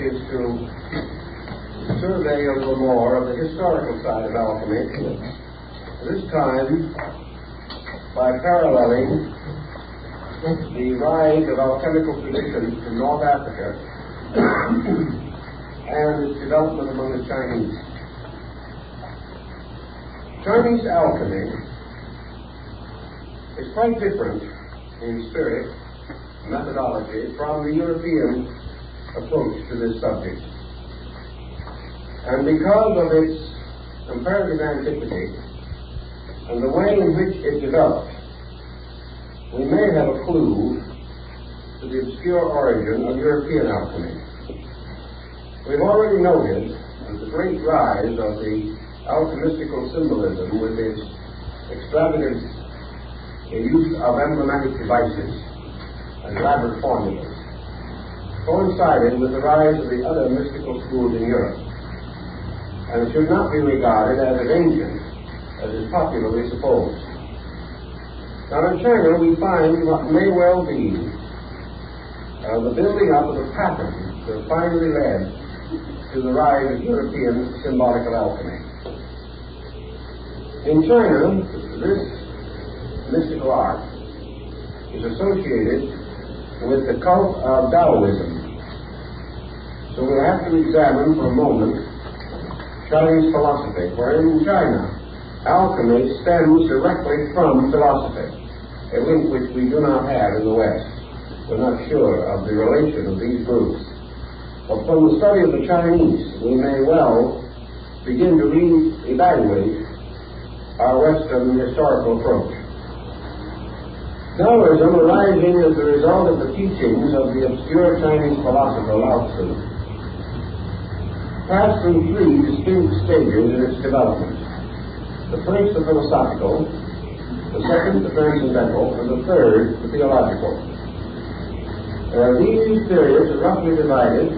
is to survey a little more of the historical side of alchemy, this time by paralleling the rise of alchemical traditions in North Africa and its development among the Chinese. Chinese alchemy is quite different in spirit, methodology, from the European approach to this subject. And because of its comparative antiquity and the way in which it developed, we may have a clue to the obscure origin of European alchemy. We've already noted that the great rise of the alchemistical symbolism with its extravagant use of emblematic devices and elaborate formulas coincided with the rise of the other mystical schools in Europe, and it should not be regarded as ancient as is popularly supposed. Now in China we find what may well be the building up of a pattern that finally led to the rise of European symbolical alchemy. In China, this mystical art is associated with the cult of Taoism. So we'll have to examine for a moment Chinese philosophy, where in China alchemy stems directly from philosophy, a link which we do not have in the West. We're not sure of the relation of these groups. But from the study of the Chinese, we may well begin to re-evaluate our Western historical approach. Taoism, arising as the result of the teachings of the obscure Chinese philosopher Lao Tzu, passed through three distinct stages in its development. The first, the philosophical; the second, the transcendental; and the third, the theological. These periods are roughly divided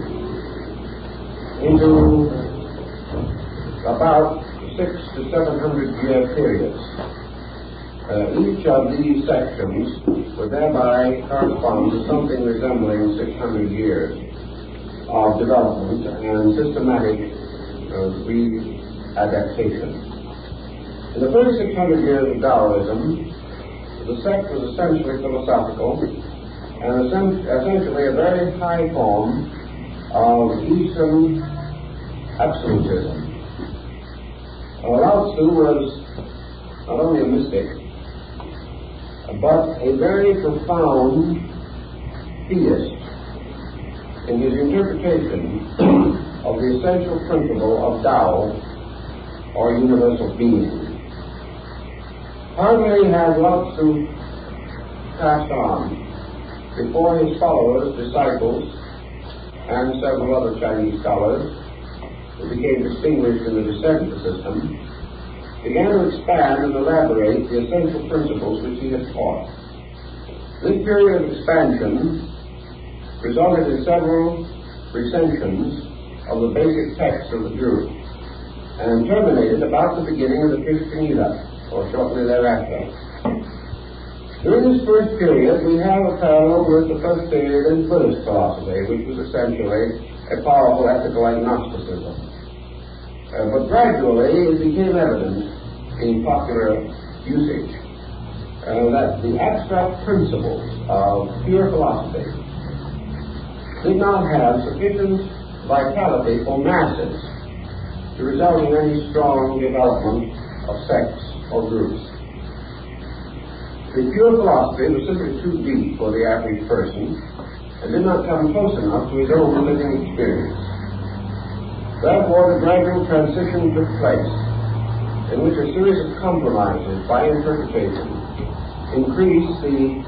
into about 600 to 700 year periods. Each of these sections would thereby correspond to something resembling 600 years of development and systematic re-adaptation. In the first 600 years of Taoism, the sect was essentially philosophical and essentially a very high form of Eastern absolutism. Lao Tzu was not only a mystic, but a very profound theist in his interpretation of the essential principle of Tao, or universal being. Hardly had Lao Tzu passed on before his followers, disciples, and several other Chinese scholars who became distinguished in the descent system began to expand and elaborate the essential principles which he had taught. This period of expansion resulted in several recensions of the basic text of the group and terminated about the beginning of the Christian era, or shortly thereafter. During this first period, we have a parallel with the first period in Buddhist philosophy, which was essentially a powerful ethical agnosticism. But gradually it became evident in popular usage that the abstract principles of pure philosophy did not have sufficient vitality for masses to result in any strong development of sects or groups. The pure philosophy was simply too deep for the average person and did not come close enough to his own living experience. Therefore, the gradual transition took place, in which a series of compromises by interpretation increased the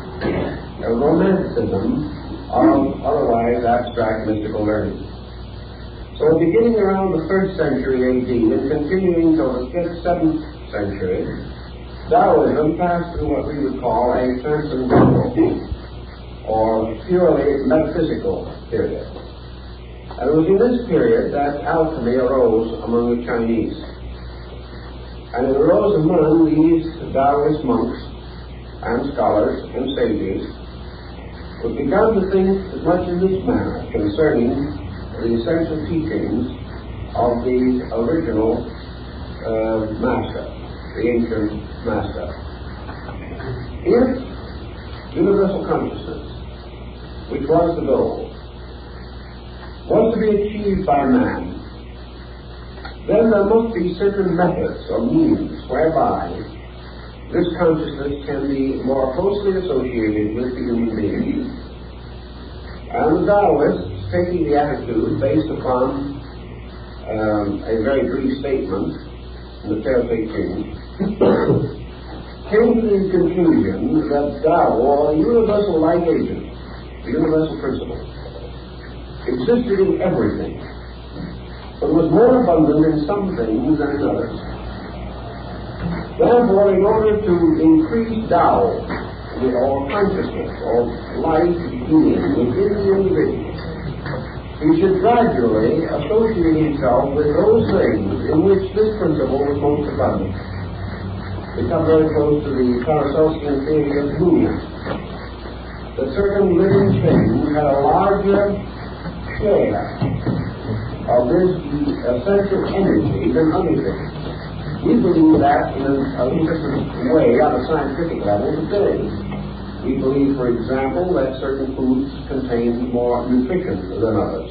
romanticism of otherwise abstract mystical learning. So beginning around the 1st century AD and continuing till the 5th, 7th century, Taoism passed through what we would call a transcendental or purely metaphysical period. And it was in this period that alchemy arose among the Chinese. And it arose among these Taoist monks and scholars and sages who began to think as much in this manner concerning the essential teachings of the original master, the ancient master. If universal consciousness, which was the goal, was to be achieved by man, then there must be certain methods or means whereby this consciousness can be more closely associated with the human being. And the Taoists, taking the attitude based upon a very brief statement in the Tao Te Ching, came to the conclusion that Tao, or the universal life agent, the universal principle, existed in everything, but was more abundant in some things than in others. Therefore, in order to increase Tao, or consciousness, or life being within the individual, he should gradually associate himself with those things in which this principle was most abundant. We come very close to the Paracelsian theory of union, that certain living things had a larger share of this essential energy than other things. We believe that in a different way on a scientific level today. We believe, for example, that certain foods contain more nutrition than others.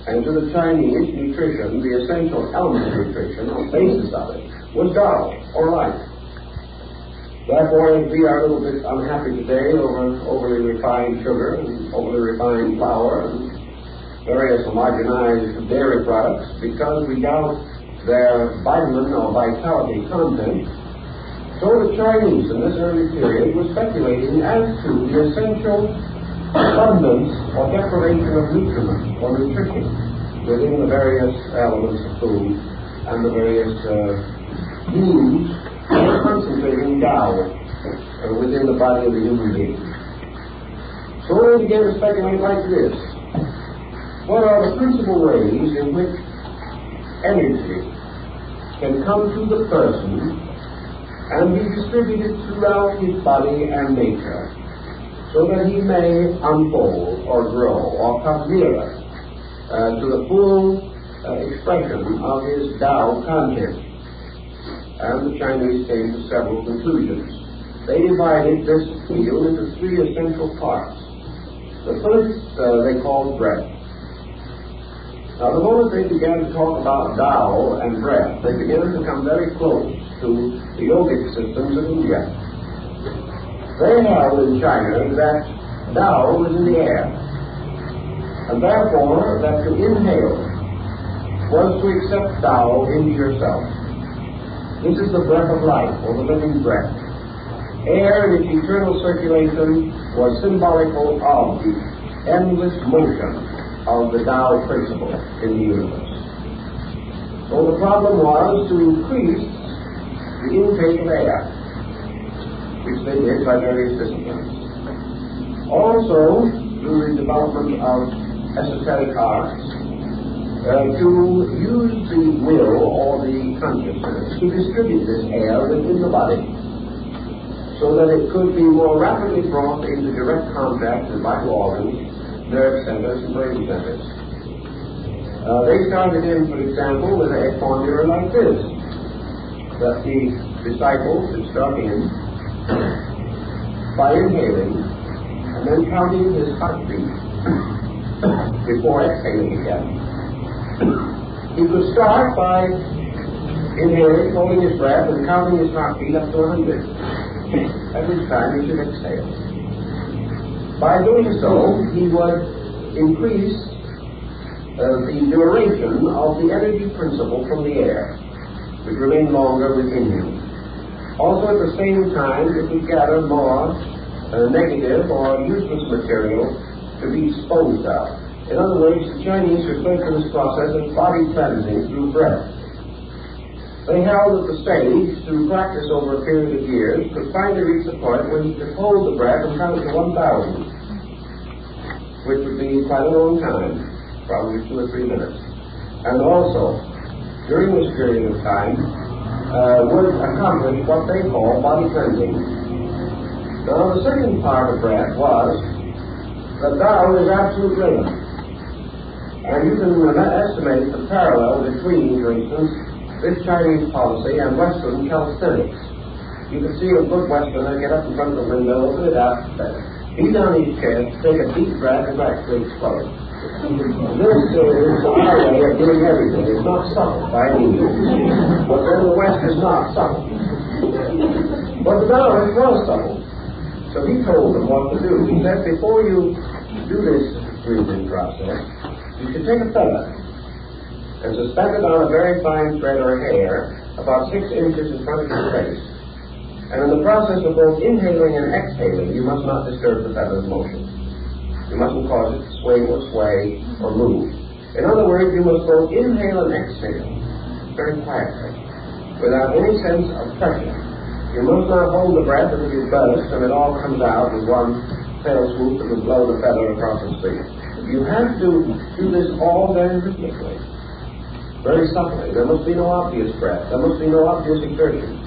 And to the Chinese, nutrition, the essential element of nutrition, or basis of it, was Tao, or life. Therefore, we are a little bit unhappy today over overly refined sugar and overly refined flour and various homogenized dairy products, because we doubt their vitamin or vitality content. So the Chinese in this early period were speculating as to the essential abundance or deprivation of nutriment or nutrition within the various elements of food and the various means of concentrating Tao within the body of the human being. So we began to speculate like this: what are the principal ways in which energy can come to the person and be distributed throughout his body and nature, so that he may unfold or grow or come nearer to the full expression of his Tao content? And the Chinese came to several conclusions. They divided this field into three essential parts. The first they called breath. Now, the moment they began to talk about Tao and breath, they began to come very close to the yogic systems of India. They held in China that Tao was in the air, and therefore that to inhale was to accept Tao into yourself. This is the breath of life, or the living breath. Air in its eternal circulation was symbolical of the endless motion of the Tao principle in the universe. So the problem was to increase the intake of air, which they did by various disciplines. Also, through the development of esoteric arts, to use the will or the consciousness to distribute this air within the body, so that it could be more rapidly brought into direct contact with vital organs, nerve centers, and brain centers. They started in, for example, with a formula like this, that the disciple should start in by inhaling and then counting his heartbeat before exhaling again. He could start by inhaling, holding his breath, and counting his heartbeat up to 100. At which time he should exhale. By doing so, he would increase the duration of the energy principle from the air, which remained longer within him. Also, at the same time, it would gather more negative or useless material to be disposed of. In other words, the Chinese referred to this process as body cleansing through breath. They held that the sage, through practice over a period of years, could finally reach the point where he could hold the breath and count to 1,000, which would be quite a long time, probably 2 or 3 minutes. And also, during this period of time, would accomplish what they call body cleansing. Now, the second part of breath was that Tao is absolute rhythm. And you can estimate the parallel between, for instance, this Chinese policy and Western calisthenics. You can see a good Westerner get up in front of the window, open it up, beat on his chest, take a deep breath, and actually explode. This is our way of doing everything. It's not subtle by any means. But then the West is not subtle. But the Taoist was subtle. So he told them what to do. He said, before you do this breathing process, you should take a feather and suspend it on a very fine thread or hair about 6 inches in front of your face. And in the process of both inhaling and exhaling, you must not disturb the feather's motion. You mustn't cause it to swing or sway or move. In other words, you must both inhale and exhale very quietly, without any sense of pressure. You must not hold the breath until you burst and it all comes out with one fell swoop that will blow the feather across the street. You have to do this all very rhythmically, very subtly. There must be no obvious breath. There must be no obvious exertion.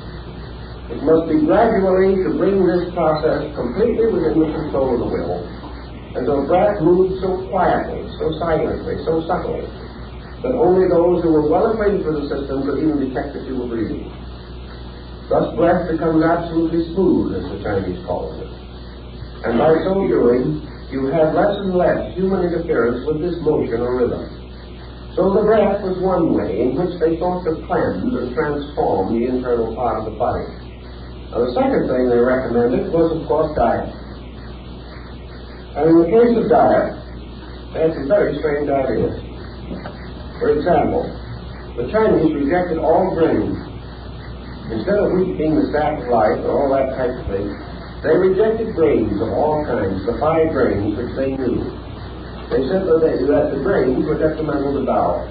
It must be gradually to bring this process completely within the control of the will, and the breath moves so quietly, so silently, so subtly, that only those who were well acquainted with the system could even detect that you were breathing. Thus breath becomes absolutely smooth, as the Chinese call it. And by so doing, you have less and less human interference with this motion or rhythm. So the breath was one way in which they sought to cleanse and transform the internal part of the body. Now, the second thing they recommended was, of course, diet. And in the case of diet, they had some very strange ideas. For example, the Chinese rejected all grains. Instead of wheat being the staff of life and all that type of thing, they rejected grains of all kinds, the 5 grains which they knew. They said that the grains were detrimental to Tao.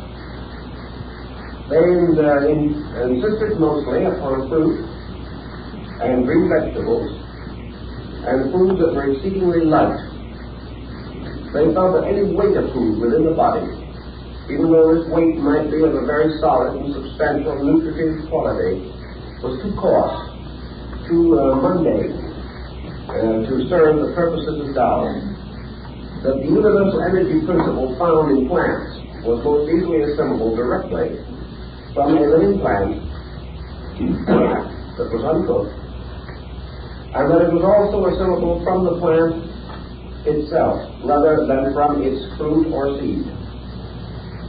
They insisted mostly upon fruit and green vegetables and foods that were exceedingly light. They felt that any weight of food within the body, even though this weight might be of a very solid and substantial nutritive quality, was too coarse, too mundane, to serve the purposes of Tao. That the universal energy principle found in plants was most easily assimilable directly from a living plant that was uncooked, and that it was also assimilable from the plant itself, rather than from its fruit or seed.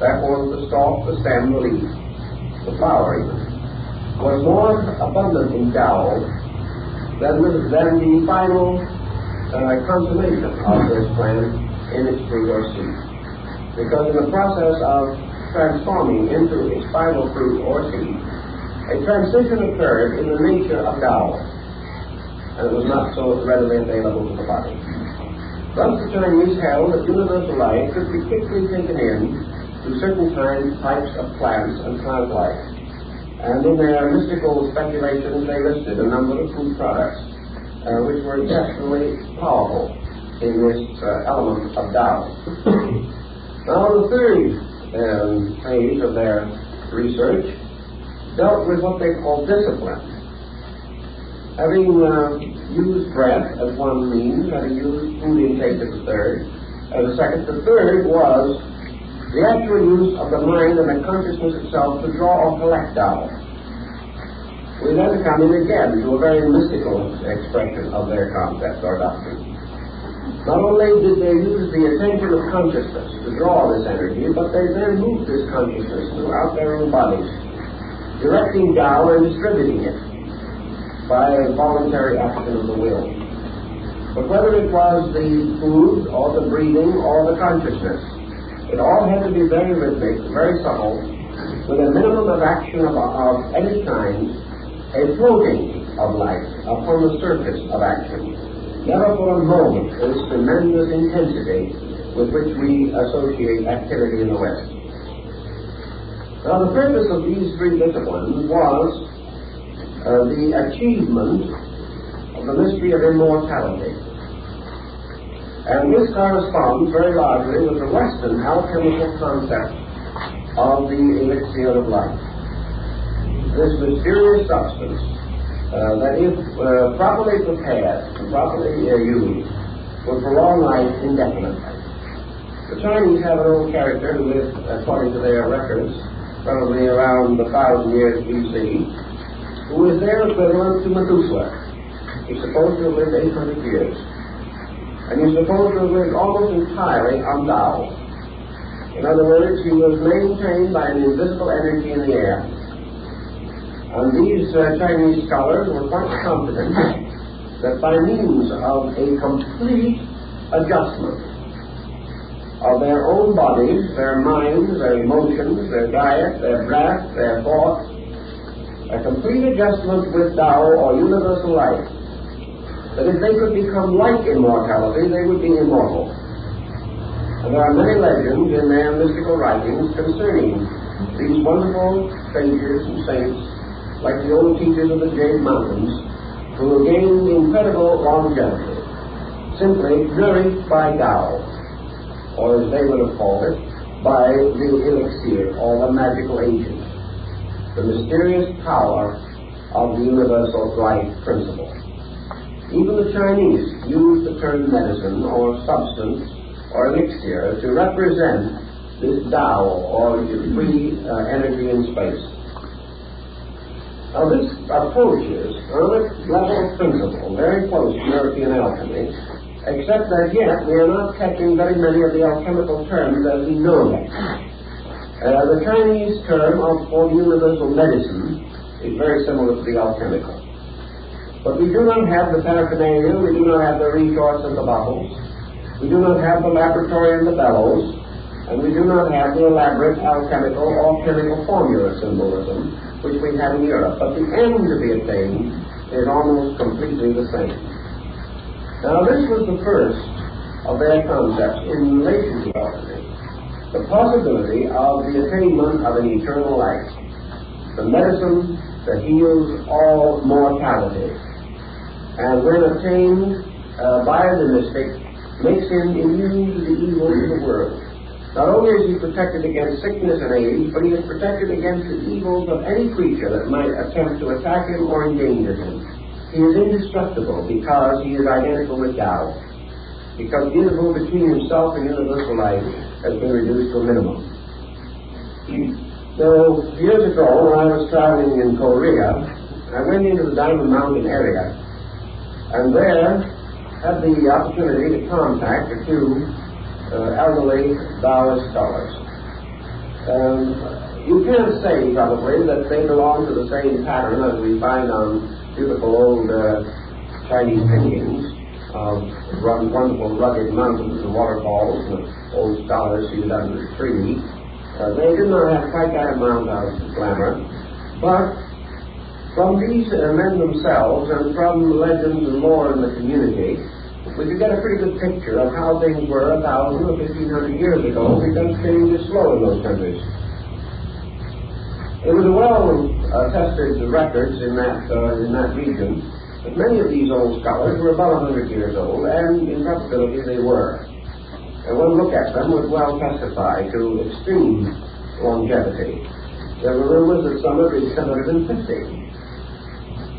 That was the stalk, the stem, the leaf, the flower even, was more abundant in Tao than the final consummation of this plant in its fruit or seed. Because in the process of transforming into its final fruit or seed, a transition occurred in the nature of Tao, and it was not so readily available to the body. Thus the Chinese held that universal life could be quickly taken in to certain types of plants and plant life. And in their mystical speculations, they listed a number of food products which were desperately powerful in this element of Tao. Now, the third phase of their research dealt with what they call discipline. Having used breath as one means, having used food intake as a third, as a second, the third was the actual use of the mind and the consciousness itself to draw or collect Tao. We then come in again to a very mystical expression of their concept or doctrine. Not only did they use the attention of consciousness to draw this energy, but they then moved this consciousness throughout their own bodies, directing Tao and distributing it by a voluntary action of the will. But whether it was the food or the breathing or the consciousness, it all had to be very rhythmic, very subtle, with a minimum of action of any kind, a floating of life upon the surface of action. Never for a moment this tremendous intensity with which we associate activity in the West. Now the purpose of these 3 disciplines was the achievement of the mystery of immortality. And this corresponds very largely with the Western alchemical concept of the elixir of life. This mysterious substance that if properly prepared and properly used would prolong life indefinitely. The Chinese have an old character who lived, according to their records, probably around 1,000 years BC, who is their equivalent to Methuselah. He's supposed to have lived 800 years. And he's supposed to have lived almost entirely on Tao. In other words, he was maintained by an invisible energy in the air. And these Chinese scholars were quite confident that by means of a complete adjustment of their own bodies, their minds, their emotions, their diet, their breath, their thoughts, a complete adjustment with Tao or universal life, that if they could become like immortality, they would be immortal. And there are many legends in their mystical writings concerning these wonderful sages and saints, like the old teachers of the Jade Mountains, who gained incredible longevity, simply nourished by Tao, or as they would have called it, by the elixir, or the magical agent, the mysterious power of the universal life principle. Even the Chinese use the term medicine, or substance, or elixir, to represent this Tao, or free energy in space. Now this approaches on a level of principle very close to European alchemy, except that yet we are not catching very many of the alchemical terms as we know them. The Chinese term for universal medicine is very similar to the alchemical. But we do not have the paraphernalia, we do not have the retorts and the bottles, we do not have the laboratory and the bellows, and we do not have the elaborate alchemical or chemical formula symbolism which we have in Europe. But the end to be attained is almost completely the same. Now this was the first of their concepts in relation to alchemy, the possibility of the attainment of an eternal life, the medicine that heals all mortality, and when attained by the mystic, makes him immune to the evils of the world. Not only is he protected against sickness and age, but he is protected against the evils of any creature that might attempt to attack him or endanger him. He is indestructible because he is identical with Tao, because the interval between himself and universal life has been reduced to a minimum. So, years ago, when I was traveling in Korea, I went into the Diamond Mountain area, and there had the opportunity to contact a few elderly Taoist scholars. You can't say, probably, that they belong to the same pattern as we find on beautiful old Chinese paintings of wonderful rugged mountains and waterfalls and old scholars seated under a tree. They did not have quite that amount of glamour, but from these men themselves and from legends and lore in the community, we could get a pretty good picture of how things were 1,000 or 1,500 years ago, because change is slow in those countries. It was a well-tested records in that region that many of these old scholars were about 100 years old, and in probability they were. And one look at them would well testify to extreme longevity. There were rumors that some had reached 150.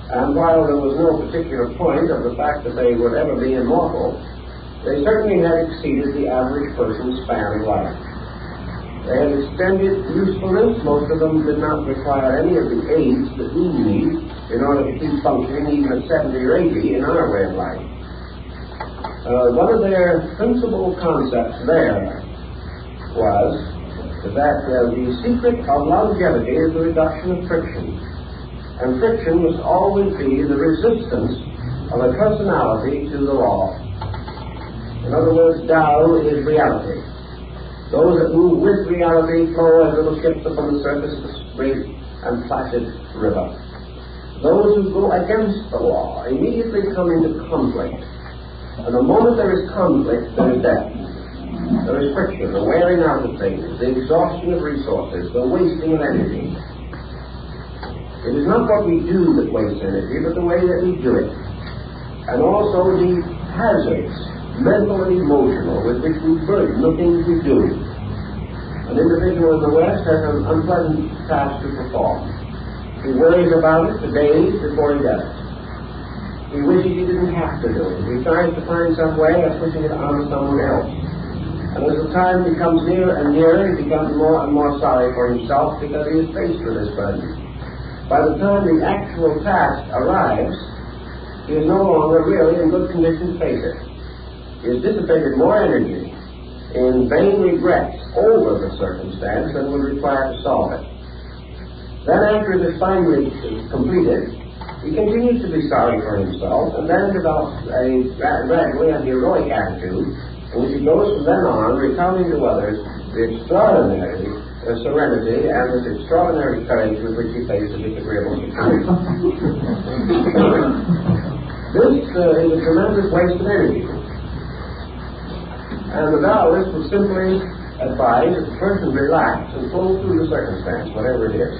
And while there was no particular point of the fact that they would ever be immortal, they certainly had exceeded the average person's span of life. They had extended usefulness. Most of them did not require any of the aids that we need in order to keep functioning even at 70 or 80 in our way of life. One of their principal concepts there was that the secret of longevity is the reduction of friction. And friction must always be the resistance of a personality to the law. In other words, Tao is reality. Those that move with reality flow as little ships upon the surface of a straight and placid river. Those who go against the law immediately come into conflict. And the moment there is conflict, there is death. There is friction, the wearing out of things, the exhaustion of resources, the wasting of energy. It is not what we do that wastes energy, but the way that we do it. And also the hazards, mental and emotional, with which we burden the things we do. An individual in the West has an unpleasant task to perform. He worries about it for days before he does it. He wishes he didn't have to do it. He tries to find some way of pushing it on someone else. And as the time becomes nearer and nearer, he becomes more and more sorry for himself because he is faced with this burden. By the time the actual task arrives, he is no longer really in good condition to face it. He has dissipated more energy in vain regrets over the circumstance than would require to solve it. Then after it is finally completed, he continues to be sorry for himself and then develops gradually a heroic attitude in which he goes from then on recounting to others the extraordinary serenity and this extraordinary courage with which he faced a disagreeable situation. This is a tremendous waste of energy. And the Taoist would simply advise that the person relax and flow through the circumstance, whatever it is.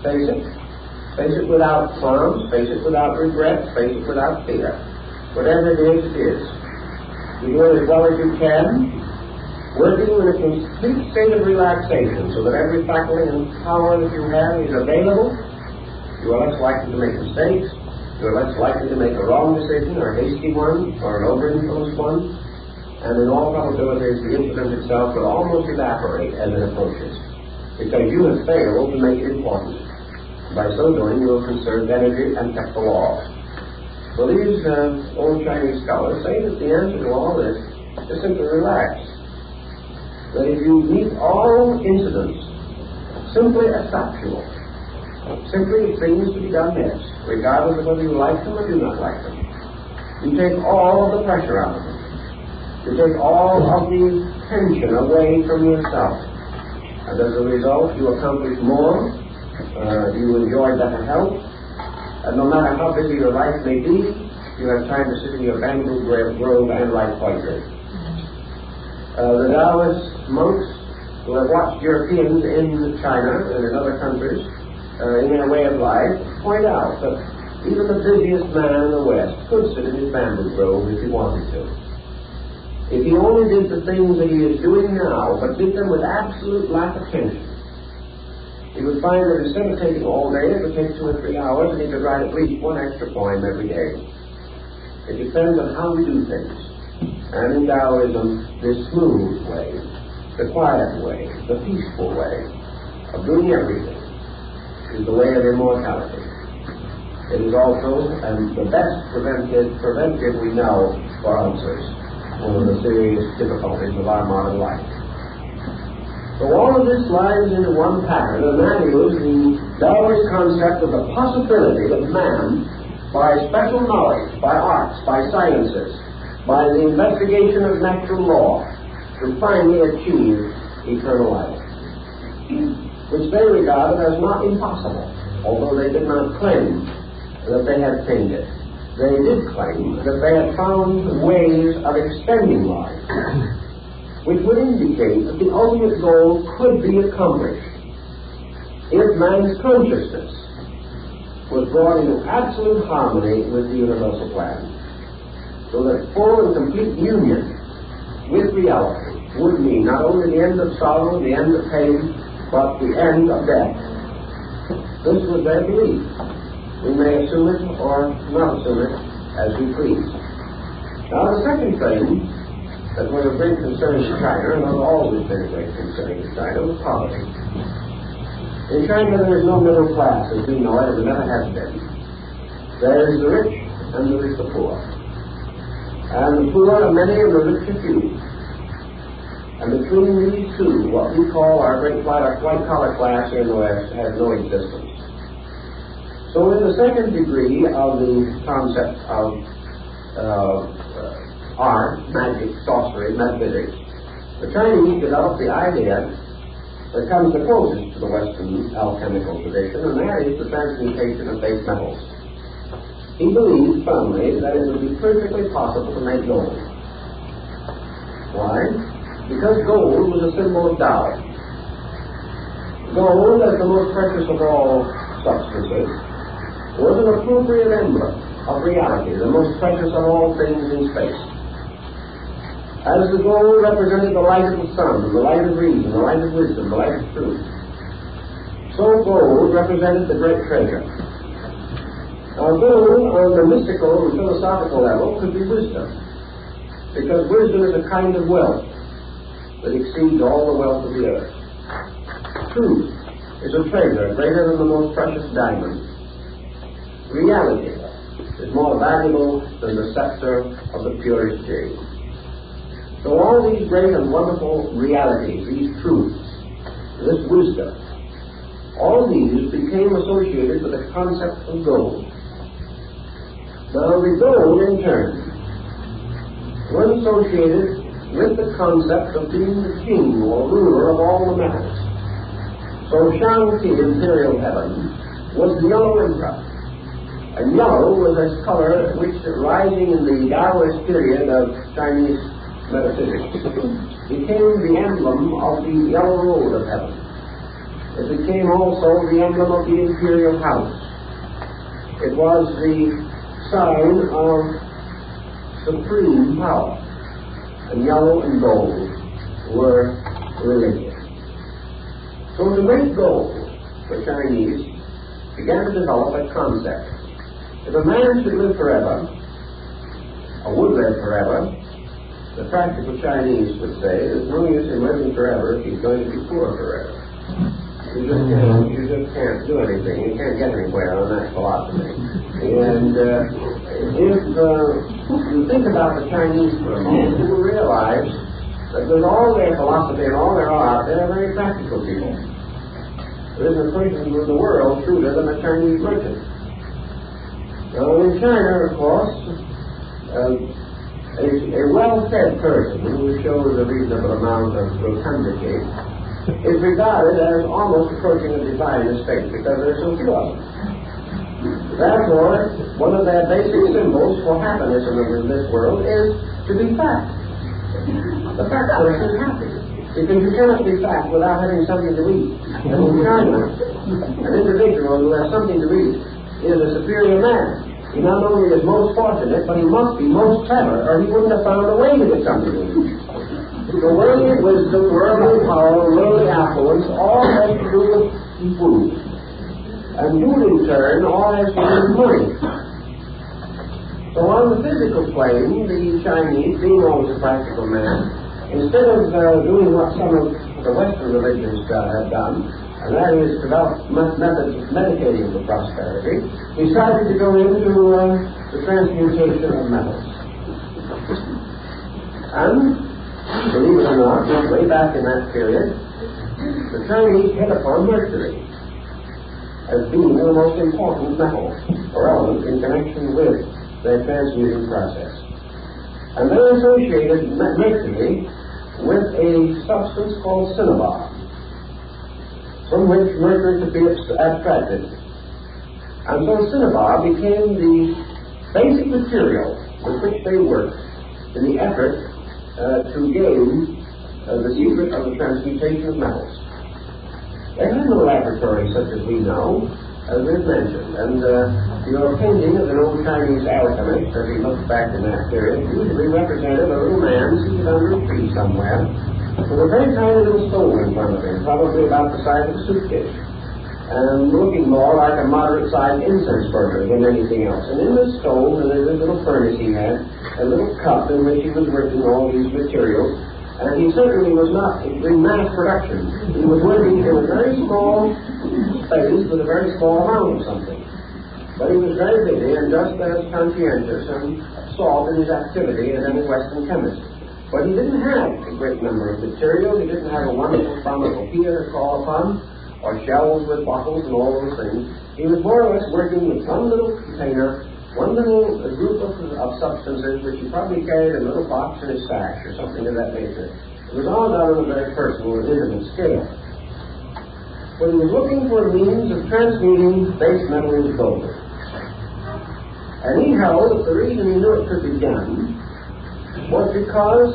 Face it. Face it without qualms, face it without regret, face it without fear. Whatever it is, it is. You do it as well as you can, working in a complete state of relaxation so that every faculty and power that you have is available. You are less likely to make mistakes. You are less likely to make a wrong decision or a hasty one or an over-influenced one. And in all probability, the incident itself will almost evaporate as it approaches, because you have failed to make it important. By so doing, you will conserve energy and kept the laws. So these old Chinese scholars say that the answer to all this is simply relax. That if you meet all incidents simply as factual, simply as things to be done next, regardless of whether you like them or do not like them, you take all of the pressure out of them. You take all of the tension away from yourself. And as a result, you accomplish more, you enjoy better health, and no matter how busy your life may be, you have time to sit in your bamboo grove and write poetry. The Taoist monks who have watched Europeans in China and in other countries in their way of life point out that even the busiest man in the West could sit in his bamboo grove if he wanted to. If he only did the things that he is doing now, but did them with absolute lack of tension, he would find that instead of taking all day, it would take 2 or 3 hours, and he could write at least one extra poem every day. It depends on how we do things. And in Taoism, this smooth way, the quiet way, the peaceful way of doing everything is the way of immortality. It is also the best preventive we know for ulcers, one of the serious difficulties of our modern life. So all of this lies into one pattern, and that is the Taoist concept of the possibility of man, by special knowledge, by arts, by sciences, by the investigation of natural law, to finally achieve eternal life, which they regarded as not impossible, although they did not claim that they had attained it. They did claim that they had found ways of extending life, which would indicate that the ultimate goal could be accomplished if man's consciousness was brought into absolute harmony with the universal plan, so that full and complete union with reality would mean not only the end of sorrow, the end of pain, but the end of death. This was their belief. We may assume it or not assume it as we please. Now, the second thing that was of great concern in China, and has always been a great concern in China, was poverty. In China, there is no middle class as we know it, and there never has been. There is the rich and there is the poor. And the poor are many and the rich are few. And between these two, what we call our great white-collar class here in the West has no existence. So in the second degree of the concept of art, magic, sorcery, metaphysics, the Chinese developed the idea that comes the closest to the Western alchemical tradition, and that is the transmutation of base metals. He believed firmly that it would be perfectly possible to make gold. Why? Because gold was a symbol of Tao. Gold, as the most precious of all substances, was an appropriate emblem of reality, the most precious of all things in space. As the gold represented the light of the sun, the light of reason, the light of wisdom, the light of truth, so gold represented the great treasure. Now, gold on the mystical and philosophical level could be wisdom, because wisdom is a kind of wealth. that exceeds all the wealth of the earth. Truth is a treasure greater than the most precious diamond. Reality is more valuable than the scepter of the purest jade. So all these great and wonderful realities, these truths, this wisdom, all these became associated with the concept of gold. Now the gold, in turn, was associated with the concept of being the king or ruler of all the metals. So Shanti, imperial heaven, was the yellow emperor. And yellow was a color which, rising in the Taoist period of Chinese metaphysics, became the emblem of the yellow road of heaven. It became also the emblem of the imperial house. It was the sign of supreme power. And yellow and gold were religion. So to make gold, the Chinese began to develop a concept. If a man should live forever, or would live forever, the practical Chinese would say there's no use in living forever if he's going to be poor forever. You just can't do anything. You can't get anywhere on that philosophy. And if you think about the Chinese for a moment, you will realize that with all their philosophy and all their art, they're very practical people. There isn't a person in the world shrewder than a Chinese merchant. Now, in China, of course, a well-fed person who shows a reasonable amount of rotundity is regarded as almost approaching a divine estate because there are so few of them. Therefore, one of their basic symbols for happiness in this world is to be fat. The fat person is happy because you cannot be fat without having something to eat. And in China, an individual who has something to eat is a superior man. He not only is most fortunate, but he must be most clever, or he wouldn't have found a way to get something to eat. The worldly wisdom, worldly power, worldly affluence, all has to do with food. And food, in turn, all has to do with money. So on the physical plane, the Chinese, being always a practical man, instead of doing what some of the Western religions have done, and that is develop methods of meditating for prosperity, he started to go into the transmutation of metals. And, believe it or not, way back in that period, the Chinese hit upon mercury as being the most important metal or element in connection with their transmuting process. And they associated mercury with a substance called cinnabar, from which mercury could be abstracted. And so cinnabar became the basic material with which they worked in the effort to gain the secret of the transmutation of metals. They had no laboratory such as we know, as we've mentioned, and your painting of an old Chinese alchemist, as he looks back in that period, usually represented a little man seated under a tree somewhere, with a very tiny little stone in front of him, probably about the size of a suitcase, and looking more like a moderate-sized incense burner than anything else. And in this stone, and in this little furnace he had, a little cup in which he was working all these materials, and he certainly was not in mass production. He was working in a very small space with a very small amount of something. But he was very busy and just as conscientious and sought in his activity as any Western chemist. But he didn't have a great number of materials. He didn't have a wonderful pharmacopoeia to call upon, or shelves with bottles and all those things. He was more or less working with one little container, one little group of substances which he probably carried in a little box in his sash or something of that nature. It was all done on a very personal and intimate scale. But he was looking for a means of transmuting base metal into gold. And he held that the reason he knew it could be done was because,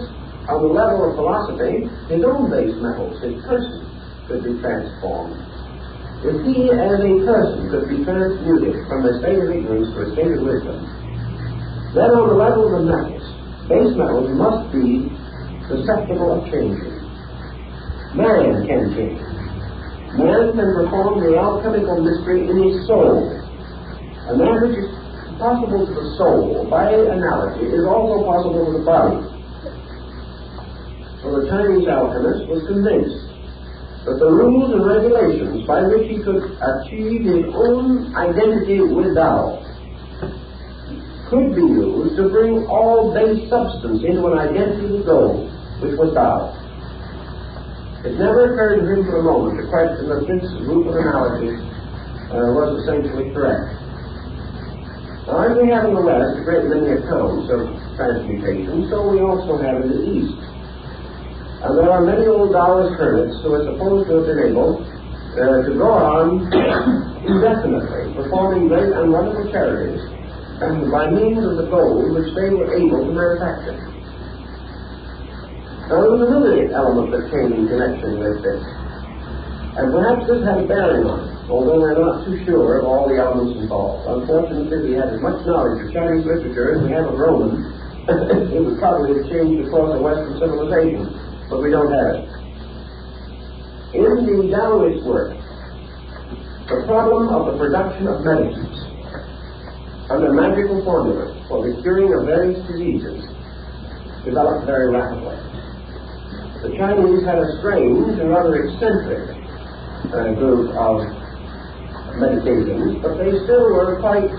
on the level of philosophy, his own base metals, his person, could be transformed. If he, as a person, could be transmuted from a state of ignorance to a state of wisdom, then on the level of the metals, base metals must be susceptible of changing. Man can change. Man can perform the alchemical mystery in his soul. And that which is possible to the soul, by analogy, is also possible to the body. So the Chinese alchemist was convinced that the rules and regulations by which he could achieve his own identity with Tao could be used to bring all base substance into an identity with gold, which was Tao. It never occurred to him for a moment to question that this group of analogies was essentially correct. Now, as we have in the West a great many accounts of transmutation, so we also have in the East. And there are many old Taoist hermits who are supposed to have been able to go on indefinitely, performing great and wonderful charities, and by means of the gold which they were able to manufacture. Now, there was another element that came in connection with this, and perhaps this had a bearing on it, although we're not too sure of all the elements involved. Unfortunately, we have as much knowledge of Chinese literature as we have of Roman. It would probably have changed the course of Western civilization, but we don't have it. In the Taoist work, the problem of the production of medicines under magical formulas for the curing of various diseases developed very rapidly. The Chinese had a strange and rather eccentric group of medications, but they still were quite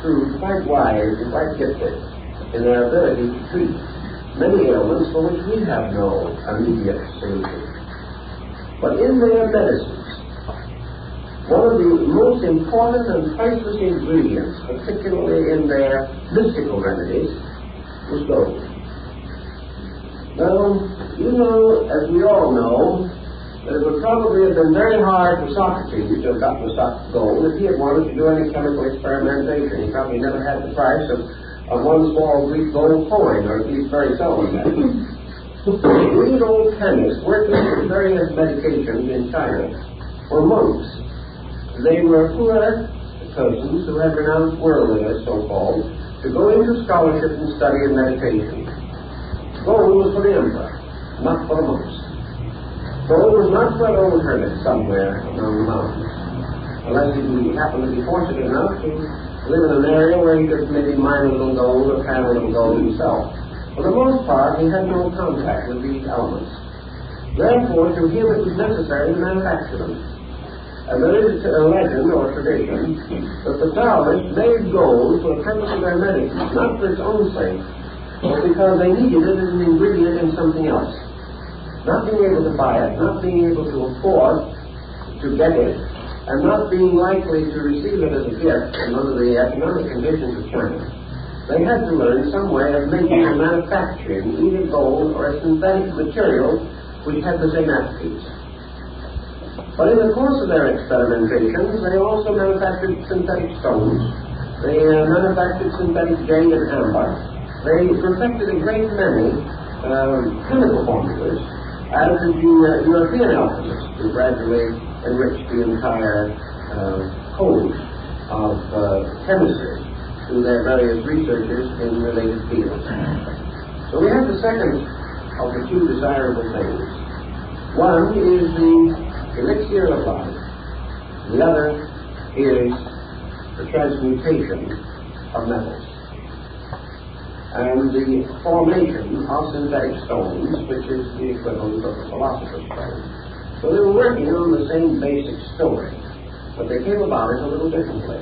true, quite wise, and quite gifted in their ability to treat many ailments for which we have no immediate solution. But in their medicines, one of the most important and priceless ingredients, particularly in their mystical remedies, was gold. Now, you know, as we all know, that it would probably have been very hard for Socrates to have gotten the gold if he had wanted to do any chemical experimentation. He probably never had the price of one small Greek gold coin, or at least very seldom had. These old chemists working with various medications in China were monks. They were poor persons who had renounced worldliness, so-called, to go into scholarship and study and meditation. Gold was for the emperor, not for the monks. Gold was not for an old hermit somewhere among the mountains, unless he happened to be fortunate enough to live in an area where he could maybe mine a little gold or pan a little gold himself. For the most part, he had no contact with these elements. Therefore, to him it was necessary to manufacture them. And there is a legend or tradition that the Taoists made gold for the purpose of their medicine, not for its own sake, but because they needed it as an ingredient in something else. Not being able to buy it, not being able to afford to get it, and not being likely to receive it as a gift under the economic conditions of China, they had to learn some way of making and manufacturing either gold or a synthetic material which had the same attributes. But in the course of their experimentations, they also manufactured synthetic stones. They manufactured synthetic jade and amber. They perfected a great many chemical formulas, as did the European alchemists, who gradually enriched the entire code of chemistry through their various researchers in related fields. So we have the second of the two desirable things. One is the elixir of life. The other is the transmutation of metals and the formation of synthetic stones, which is the equivalent of the philosopher's stone. So they were working on the same basic story, but they came about it a little differently.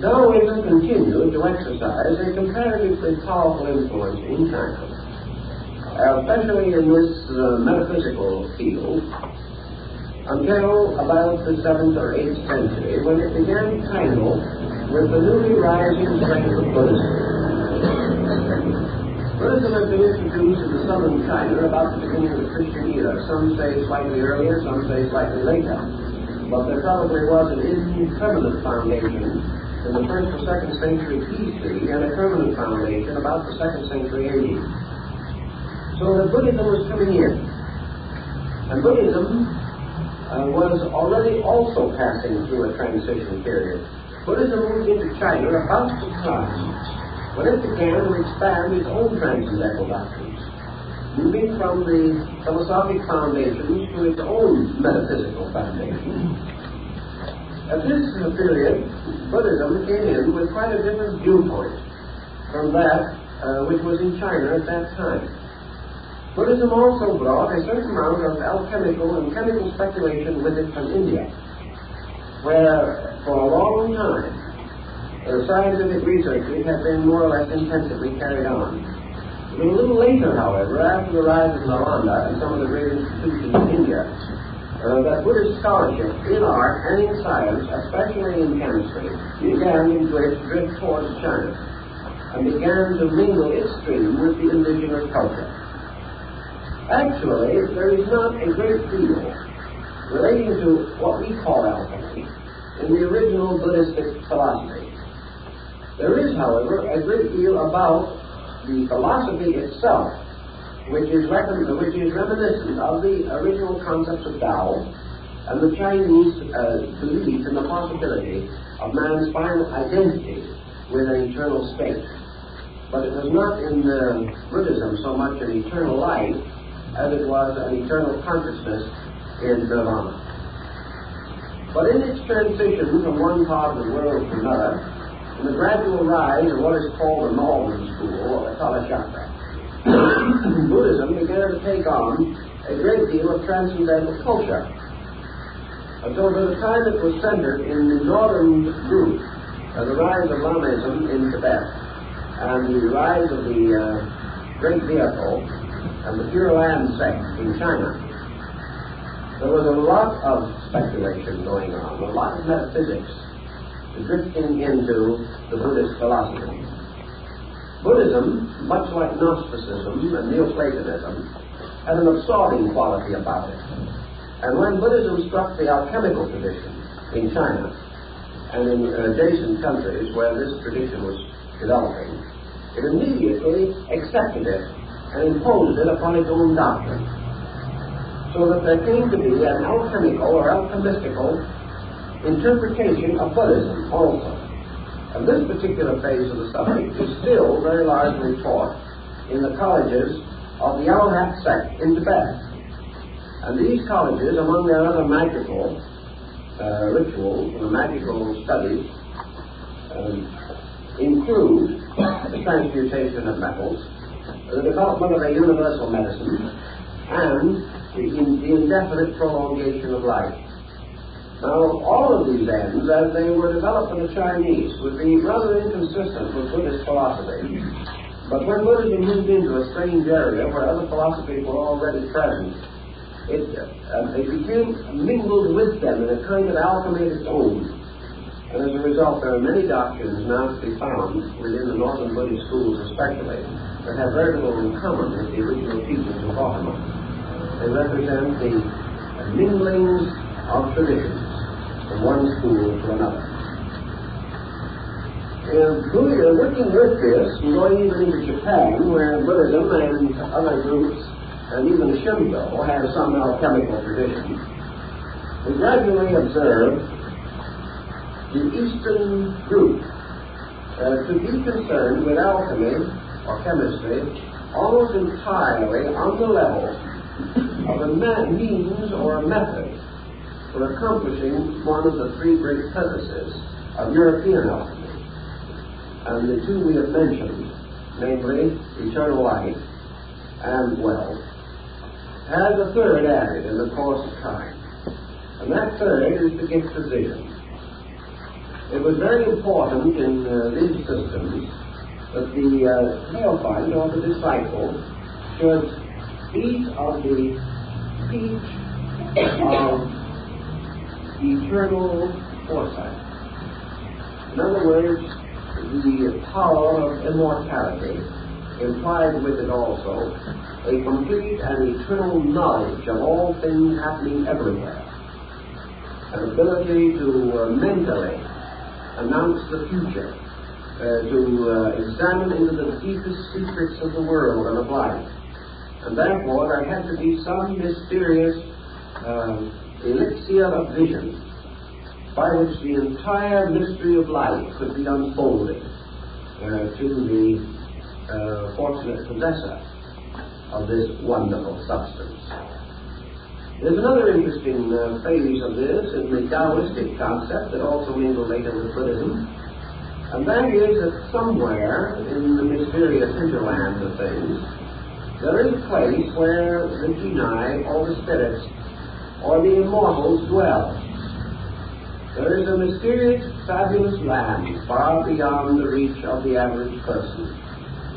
Taoism continued to exercise a comparatively powerful influence in China, especially in this metaphysical field, until about the 7th or 8th century, when it began to tangle with the newly rising strength of Buddhism. Buddhism has been introduced into southern China about the beginning of the Christian era. Some say slightly earlier, some say slightly later. But there probably was an impermanent foundation in the 1st or 2nd century BC and a permanent foundation about the 2nd century AD. So that Buddhism was coming in. And Buddhism was already also passing through a transition period. Buddhism moved into China about the time when it began to expand its own transcendental doctrines, moving from the philosophic foundations to its own metaphysical foundation. At this period, Buddhism came in with quite a different viewpoint from that which was in China at that time. Buddhism also brought a certain amount of alchemical and chemical speculation with it from India, where for a long time scientific researches have been more or less intensively carried on. It was a little later, however, after the rise of Nalanda and some of the great institutions in India, that Buddhist scholarship in art and in science, especially in chemistry, began to drift towards China and began to mingle its stream with the indigenous culture. Actually, there is not a great deal relating to what we call alchemy in the original Buddhistic philosophy. There is, however, a great deal about the philosophy itself, which is reminiscent of the original concepts of Tao and the Chinese belief in the possibility of man's final identity with an eternal state. But it was not in Buddhism so much an eternal life as it was an eternal consciousness in Nirvana. But in its transition from one part of the world to another, in the gradual rise of what is called the Northern School, or the Kala Chakra, Buddhism began to take on a great deal of transcendental culture. Until by the time it was centered in the northern group, the rise of Lamaism in Tibet, and the rise of the Great Vehicle, and the Pure Land sect in China, there was a lot of speculation going on, a lot of metaphysics drifting into the Buddhist philosophy. Buddhism, much like Gnosticism and Neoplatonism, had an absorbing quality about it. And when Buddhism struck the alchemical tradition in China and in adjacent countries where this tradition was developing, it immediately accepted it and imposed it upon its own doctrine. So that there came to be an alchemical or alchemistical interpretation of Buddhism also. And this particular phase of the subject is still very largely taught in the colleges of the allot sect in Tibet. And these colleges, among their other magical rituals and magical studies, include the transmutation of metals, the development of a universal medicine, and the indefinite prolongation of life. Now, all of these ends, as they were developed in the Chinese, would be rather inconsistent with Buddhist philosophy. But when Buddhism moved into a strange area where other philosophies were already present, it became mingled with them in a kind of alchemy of its own. And as a result, there are many doctrines now to be found within the northern Buddhist schools especially that have very little in common with the original teachings of Gautama. They represent the minglings of traditions from one school to another. Working with this, and going even into Japan, where Buddhism and other groups, and even Shinto, have some alchemical tradition, we gradually observed the Eastern group to be concerned with alchemy or chemistry almost entirely on the level of a means or a method for accomplishing one of the three great purposes of European alchemy. And the two we have mentioned, namely eternal life and wealth, has a third added in the course of time. And that third is the gift of vision. It was very important in these systems that the neophyte or the disciple should eat of the peach of eternal foresight. In other words, the power of immortality implied with it also a complete and eternal knowledge of all things happening everywhere, an ability to mentally announce the future, to examine into the deepest secrets of the world and of life. And therefore there had to be some mysterious elixir of vision by which the entire mystery of life could be unfolded to the fortunate possessor of this wonderful substance. There's another interesting phase of this in the Taoistic concept that also mingled later with Buddhism, and that is that somewhere in the mysterious hinterland of things there is a place where the genii, or the spirits, or the immortals dwell. There is a mysterious, fabulous land far beyond the reach of the average person.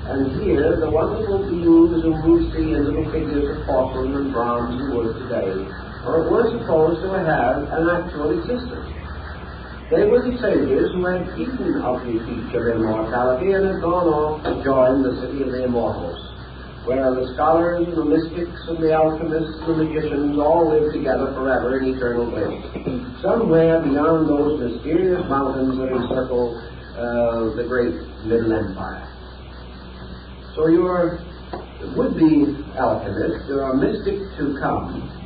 And here, the wonderful beings whom we see in little figures of porcelain and bronze and wood today were supposed to have an actual existence. They were the sages who had eaten of the peach of immortality and had gone off to join the city of the immortals, where the scholars and the mystics and the alchemists and the magicians all live together forever in eternal bliss, somewhere beyond those mysterious mountains that encircle the great Middle Empire. So your would-be alchemist, your mystic to come,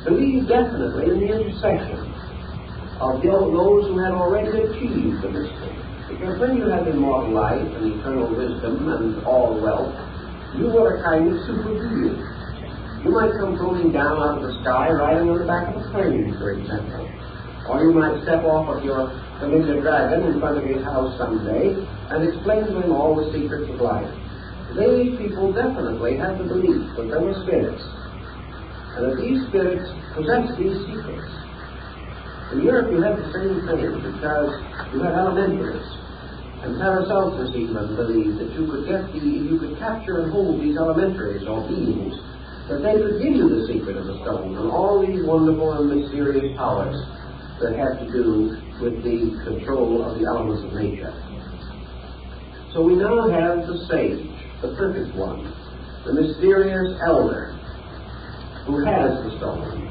believe definitely in the intercession of those who had already achieved the mystery. Because when you have immortal life and eternal wisdom and all wealth, you are a kind of super being. You might come floating down out of the sky riding on the back of a plane, for example. Or you might step off of your familiar dragon in front of his house someday and explain to him all the secrets of life. These people definitely had the belief that there were spirits, and that these spirits possessed these secrets. In Europe you had the same thing, because you had elementaries. And Paracelsus even believed that you could capture and hold these elementaries or beings, that they could give you the secret of the stone and all these wonderful and mysterious powers that had to do with the control of the elements of nature. So we now have the sage, the perfect one, the mysterious elder, who has the stone,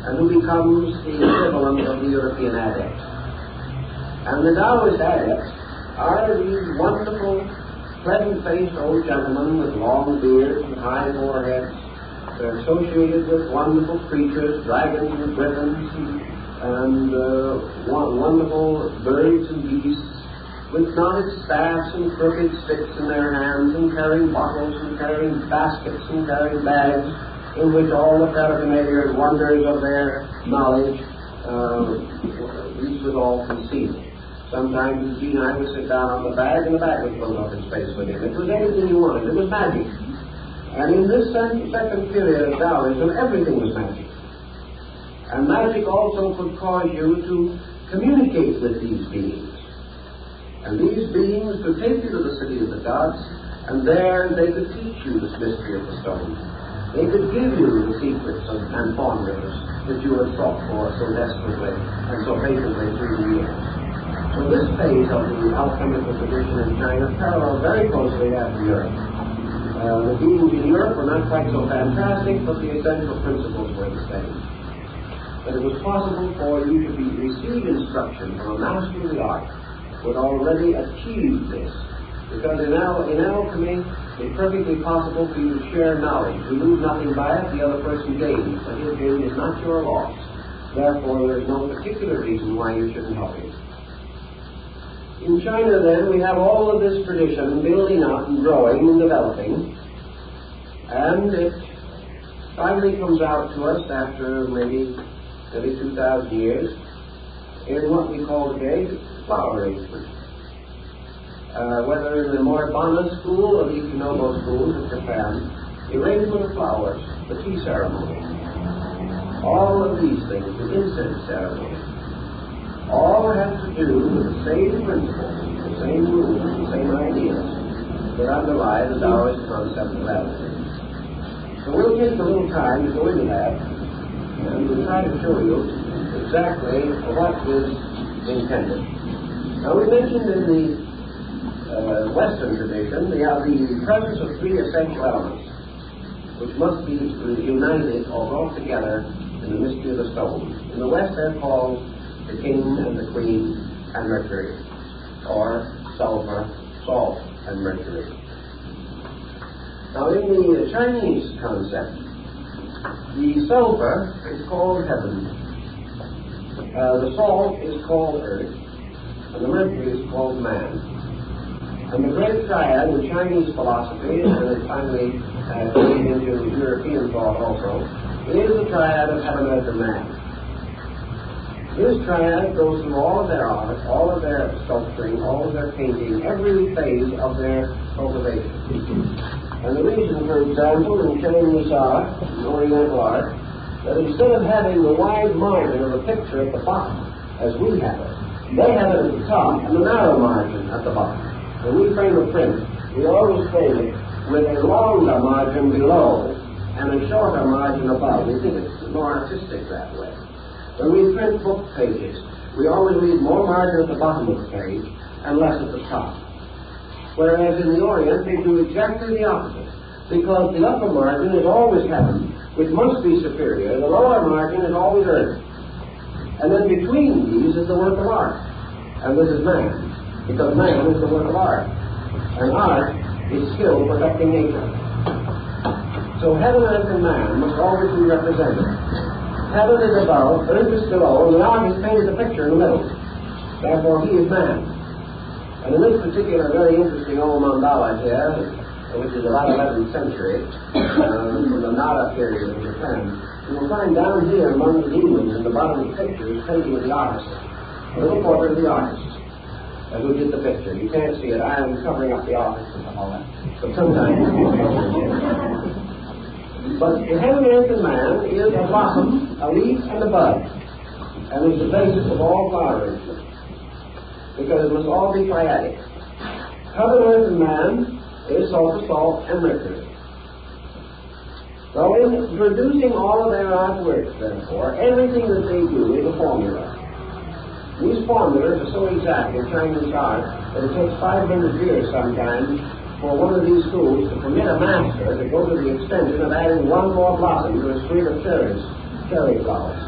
and who becomes the equivalent of the European adept. And the Taoist adepts are these wonderful, pleasant-faced old gentlemen with long beards and high foreheads. They're associated with wonderful creatures, dragons and griffins, and wonderful birds and beasts, with knotted staffs and crooked sticks in their hands, and carrying bottles and carrying baskets and carrying bags, in which all the paraphernalia and wonders of their knowledge, these was all concealed. Sometimes the genii would sit down on the bag, and the bag would float up in space with him. It was anything you wanted. It was magic. And in this second period of Taoism, everything was magic. And magic also could cause you to communicate with these beings. And these beings could take you to the city of the gods, and there they could teach you this mystery of the stone. They could give you the secrets and formulas that you had sought for so desperately and so patiently through the years. So this phase of the alchemical tradition in China paralleled very closely after Europe. The beings in Europe were not quite so fantastic, but the essential principles were the same. But it was possible for you to receive instruction from a master of the art who had already achieved this. Because in alchemy, it's perfectly possible for you to share knowledge. You lose nothing by it, the other person gains. But his gain is not your loss. Therefore, there is no particular reason why you shouldn't help him. In China, then, we have all of this tradition building up and growing and developing. And it finally comes out to us after maybe 2,000 years in what we call today flower arrangement. Whether in the Moribana school or the Ikinobo schools of Japan, the arrangement of flowers, the tea ceremony, all of these things, the incense ceremony, all have to do with the same principles, the same rules, the same ideas that underlie the Taoist concept of alchemy. So we'll take a little time to go into that, and we'll try to show you exactly what is intended. Now we mentioned in the Western tradition the presence of three essential elements, which must be united or brought together in the mystery of the stone. In the West they're called the king and the queen and Mercury, or sulfur, salt, and mercury. Now in the Chinese concept, the sulfur is called heaven, the salt is called earth, and the mercury is called man. And the great triad in Chinese philosophy, and it finally came into European thought also, is the triad of heaven, earth, and man. This triad goes through all of their art, all of their sculpturing, all of their painting, every phase of their cultivation. And the reason, for example, in Chinese art, in Oriental art, that instead of having the wide margin of a picture at the bottom, as we have it, they have it at the top and the narrow margin at the bottom. When we frame a print, we always frame it with a longer margin below and a shorter margin above. We think it's more artistic that way. When we print book pages, we always leave more margin at the bottom of the page and less at the top. Whereas in the Orient, they do exactly the opposite, because the upper margin is always heaven, which must be superior. The lower margin is always earth. And then between these is the work of art. And this is man, because man is the work of art. And art is skill perfecting nature. So heaven, earth, and man must always be represented. Heaven is above, earth is below, and the artist painted the picture in the middle. Therefore, he is man. And in this particular very interesting old mandala here, which is about 11th century, from the Nara period in Japan, you will find down here among the demons in the bottom of the picture is painting of the artist, a little portrait of the artist who did the picture. You can't see it. I am covering up the artist and all that. But sometimes you can see it. But the heaven, earth, and man is a blossom, a leaf, and a bud, and is the basis of all flower arrangement, because it must all be triadic. Heaven, earth, and man is sulfur, salt, and mercury. So in producing all of their artworks, therefore, everything that they do is a formula. These formulas are so exact in Chinese art that it takes 500 years sometimes for one of these schools to permit a master to go to the extension of adding one more blossom to a street of cherry flowers.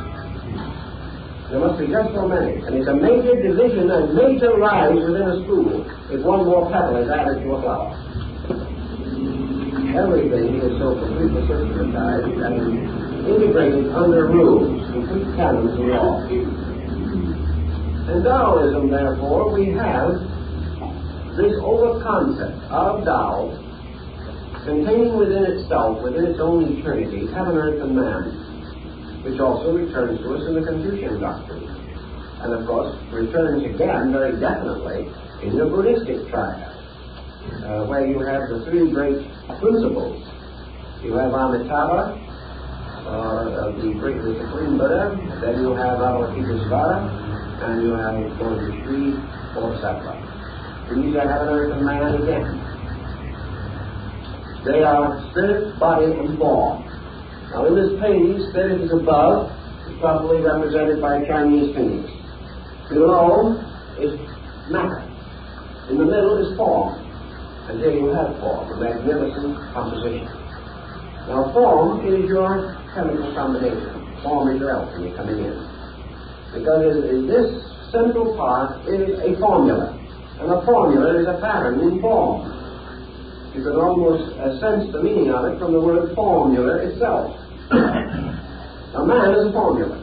There must be just so many. And it's a major division, a major rise within a school if one more petal is added to a flower. Everything is so completely systematized and integrated under rules, complete canons of law. In Taoism, therefore, we have this over-concept of Tao containing within itself, within its own eternity, heaven, earth, and man, which also returns to us in the Confucian doctrine. And, of course, returns again very definitely in the Buddhistic triad, where you have the three great principles. You have Amitabha, the Supreme Buddha, then you have Avalokitesvara, and you have, of course, the Sri Bodhisattva. These are heaven, earth, and man again. They are spirit, body, and form. Now, in this painting, spirit is above, is probably represented by Chinese fingers. Below is matter. In the middle is form. And here you have form, a magnificent composition. Now, form is your chemical combination. Form is your alchemy coming in. Because in this central part is a formula. And a formula is a pattern in form. You can almost sense the meaning of it from the word formula itself. Now, man is a formula.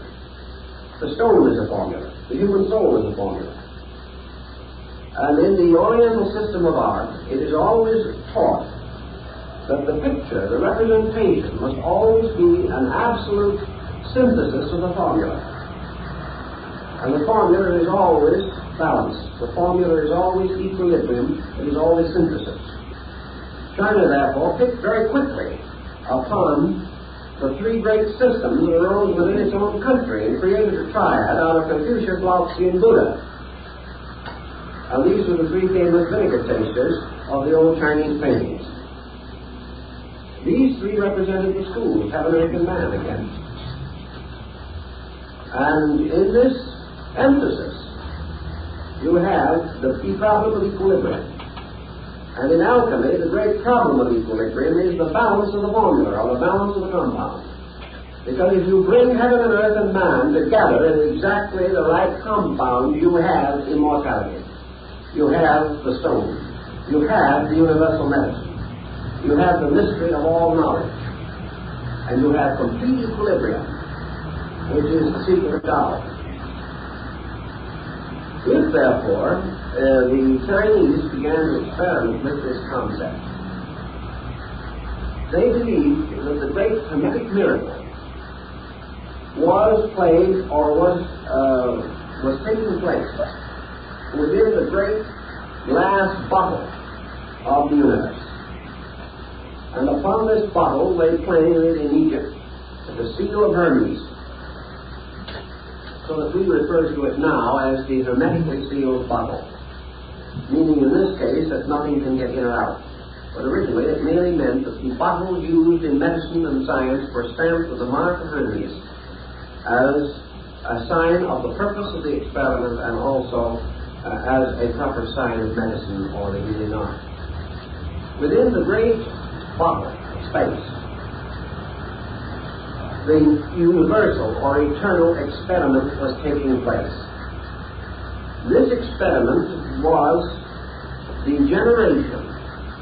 The stone is a formula. The human soul is a formula. And in the Oriental system of art, it is always taught that the picture, the representation, must always be an absolute synthesis of the formula. And the formula is always balance. The formula is always equilibrium. It is always synthesis. China, therefore, picked very quickly upon the three great systems that arose within its own country and created a triad out of Confucius, Lao-Tzu, and Buddha. And these were the three famous vinegar tasters of the old Chinese paintings. These three represented the schools, heaven, earth, and man again. And in this emphasis, you have the problem of equilibrium. And in alchemy, the great problem of equilibrium is the balance of the formula, or the balance of the compound. Because if you bring heaven and earth and man together in exactly the right compound, you have immortality. You have the stone. You have the universal medicine. You have the mystery of all knowledge. And you have complete equilibrium, which is the secret of Tao. If, therefore, the Chinese began to experiment with this concept, they believed that the great hermetic miracle was played or was taking place within the great glass bottle of the universe. And upon this bottle lay plainly in Egypt the seal of Hermes, so that we refer to it now as the hermetically sealed bottle, meaning in this case that nothing can get in or out. But originally it merely meant that the bottle used in medicine and science were stamped with the mark of Hermes as a sign of the purpose of the experiment and also as a proper sign of medicine or the healing art. Within the great bottle space, the universal or eternal experiment was taking place. This experiment was the generation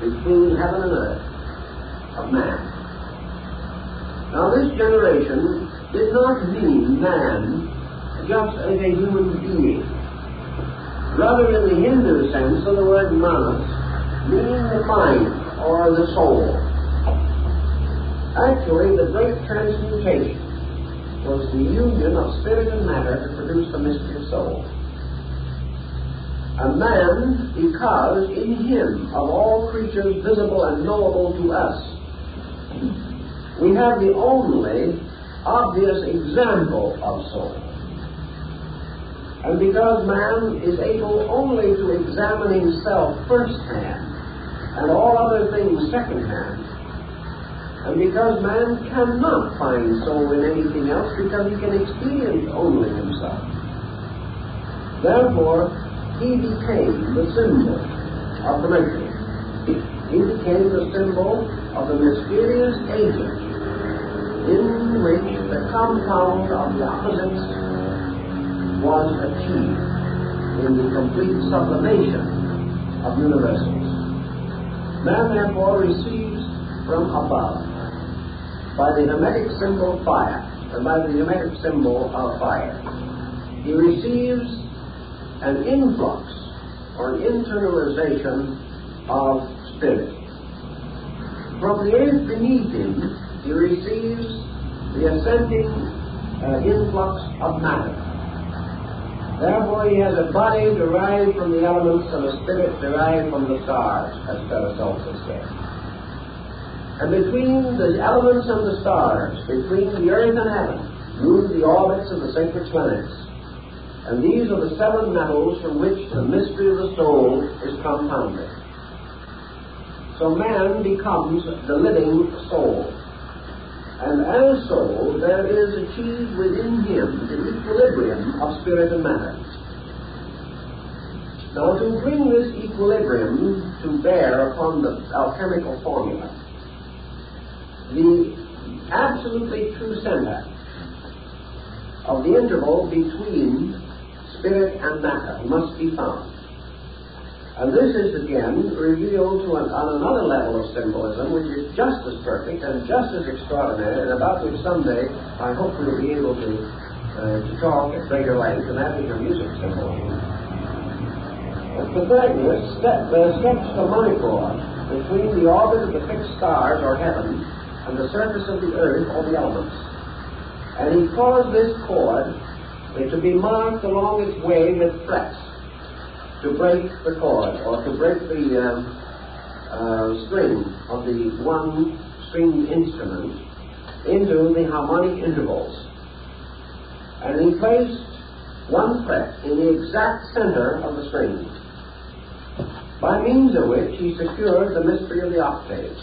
between heaven and earth of man. Now this generation did not mean man just as a human being. Rather, in the Hindu sense of the word manas, meaning the mind or the soul. Actually, the great transmutation was the union of spirit and matter to produce the mystery of soul. A man, because in him, of all creatures visible and knowable to us, we have the only obvious example of soul. And because man is able only to examine himself firsthand and all other things secondhand, and because man cannot find soul in anything else because he can experience only himself, therefore he became the symbol of the mystery. He became the symbol of the mysterious agent in which the compound of the opposites was achieved in the complete sublimation of universals. Man therefore receives from above by the hermetic symbol fire, and by the hermetic symbol of fire, he receives an influx or an internalization of spirit. From the earth beneath him, he receives the ascending influx of matter. Therefore, he has a body derived from the elements and a spirit derived from the stars, as Paracelsus said. And between the elements and the stars, between the earth and heaven, move the orbits of the sacred planets. And these are the seven metals from which the mystery of the soul is compounded. So man becomes the living soul. And as soul, there is achieved within him the equilibrium of spirit and matter. Now, to bring this equilibrium to bear upon the alchemical formula, the absolutely true center of the interval between spirit and matter must be found. And this is again revealed on another level of symbolism which is just as perfect and just as extraordinary, and about which someday I hope we'll be able to talk at greater length, and that is your music symbolism. Pythagoras sketched a monochord between the orbit of the fixed stars or heaven and the surface of the earth or the elements. And he caused this chord to be marked along its way with frets to break the chord, or to break the string of the one-stringed instrument into the harmonic intervals. And he placed one fret in the exact center of the string, by means of which he secured the mystery of the octaves.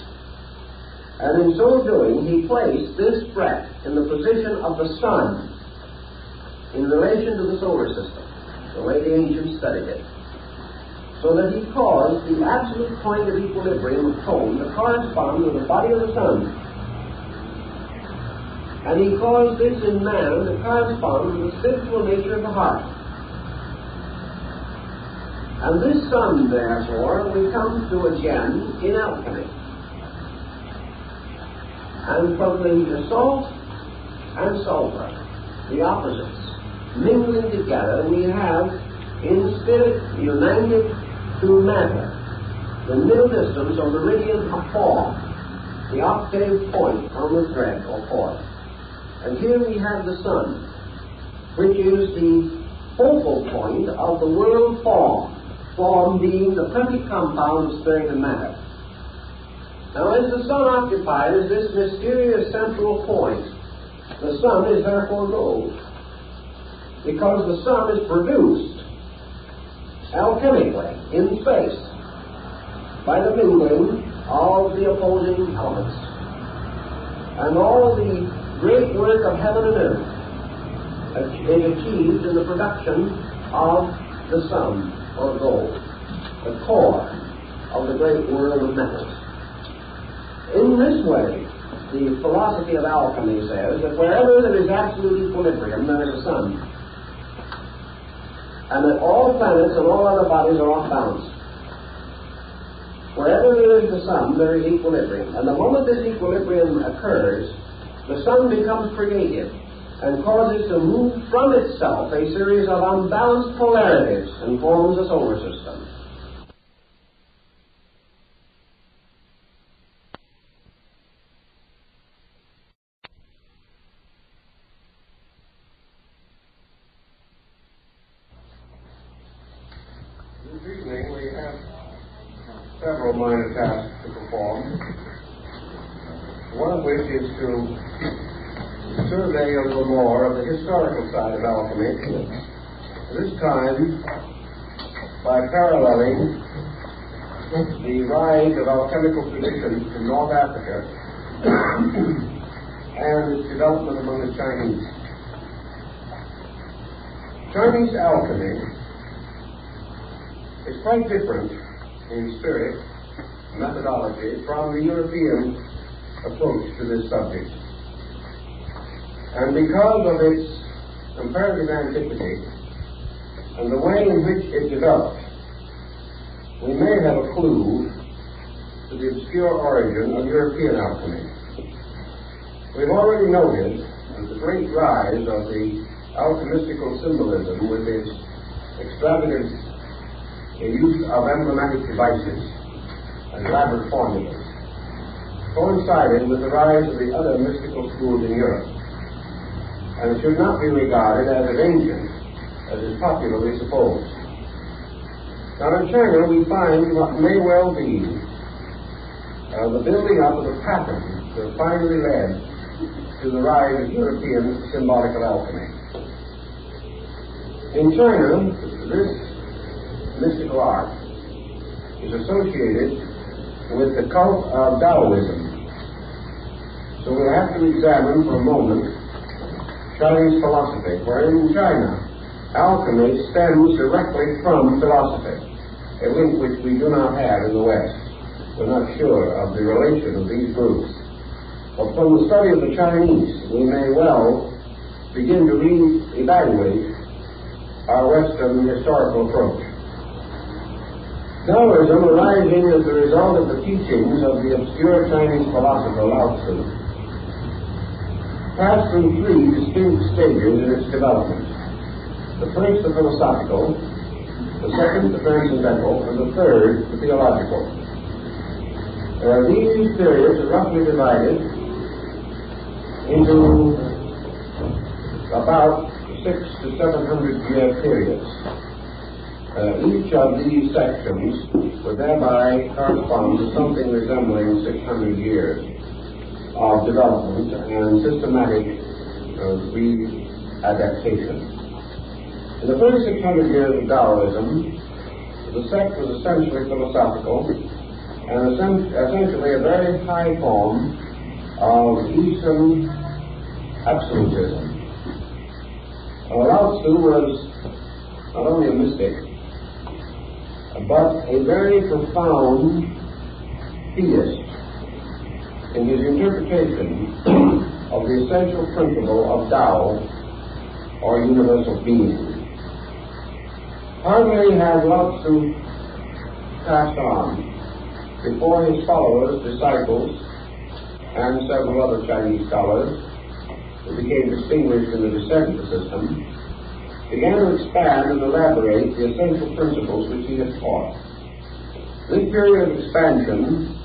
And in so doing, he placed this fret in the position of the sun in relation to the solar system, the way the ancients studied it, so that he caused the absolute point of equilibrium of tone to correspond with the body of the sun. And he caused this in man to correspond with the spiritual nature of the heart. And this sun, therefore, we come to again in alchemy. And from the salt and sulfur, the opposites, mingling together, we have in spirit united to matter the middle distance or meridian of form, the octave point on the thread or cord. And here we have the sun, which is the focal point of the world form, form being the perfect compound of spirit and matter. Now, as the sun occupies this mysterious central point, the sun is therefore gold, because the sun is produced alchemically in space by the mingling of the opposing elements. And all the great work of heaven and earth is achieved in the production of the sun, or gold, the core of the great world of metals. In this way, the philosophy of alchemy says that wherever there is absolute equilibrium, there is a sun. And that all planets and all other bodies are off balance. Wherever there is the sun, there is equilibrium. And the moment this equilibrium occurs, the sun becomes creative and causes to move from itself a series of unbalanced polarities and forms a solar system. This evening we have several minor tasks to perform, one of which is to survey a little more of the historical side of alchemy, this time by paralleling the rise of alchemical traditions in North Africa and its development among the Chinese. Chinese alchemy is quite different in spirit, methodology, from the European approach to this subject. And because of its comparative antiquity and the way in which it developed, we may have a clue to the obscure origin of European alchemy. We've already noted that the great rise of the alchemistical symbolism with its extravagant use of emblematic devices and elaborate formulas coincided with the rise of the other mystical schools in Europe, and it should not be regarded as ancient as is popularly supposed. Now in China we find what may well be the building up of a pattern that finally led to the rise of European symbolical alchemy. In China, this mystical art is associated with the cult of Taoism. So we'll have to examine for a moment Chinese philosophy, where in China alchemy stems directly from philosophy, a link which we do not have in the West. We're not sure of the relation of these groups. But from the study of the Chinese, we may well begin to re-evaluate our Western historical approach. Taoism, arising as a result of the teachings of the obscure Chinese philosopher Lao Tzu, passed through three distinct stages in its development. The first, the philosophical, the second, the transcendental, and the third, the theological. These periods are roughly divided into about 600 to 700 year periods. Each of these sections would thereby correspond to something resembling 600 years of development and systematic readaptation. In the first 600 years of Taoism, the sect was essentially philosophical and essentially a very high form of Eastern absolutism. Lao Tzu was not only a mystic, but a very profound theist in his interpretation of the essential principle of Tao, or universal being. Hardly had Lao Tzu passed on before his followers, disciples, and several other Chinese scholars who became distinguished in the descent system began to expand and elaborate the essential principles which he had taught. This period of expansion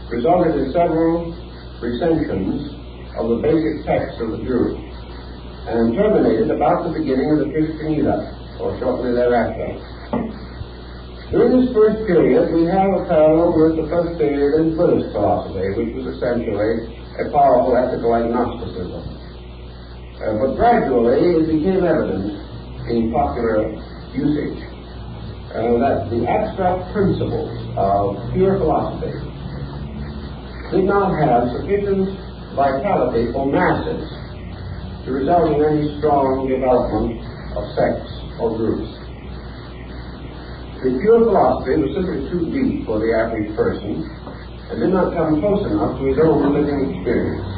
resulted in several recensions of the basic text of the group and terminated about the beginning of the Christian era, or shortly thereafter. During this first period, we have a parallel with the first period in Buddhist philosophy, which was essentially a powerful ethical agnosticism. But gradually, it became evident in popular usage that the abstract principles of pure philosophy did not have sufficient vitality for masses to result in any strong development of sects or groups. The pure philosophy was simply too deep for the average person and did not come close enough to his own living experience.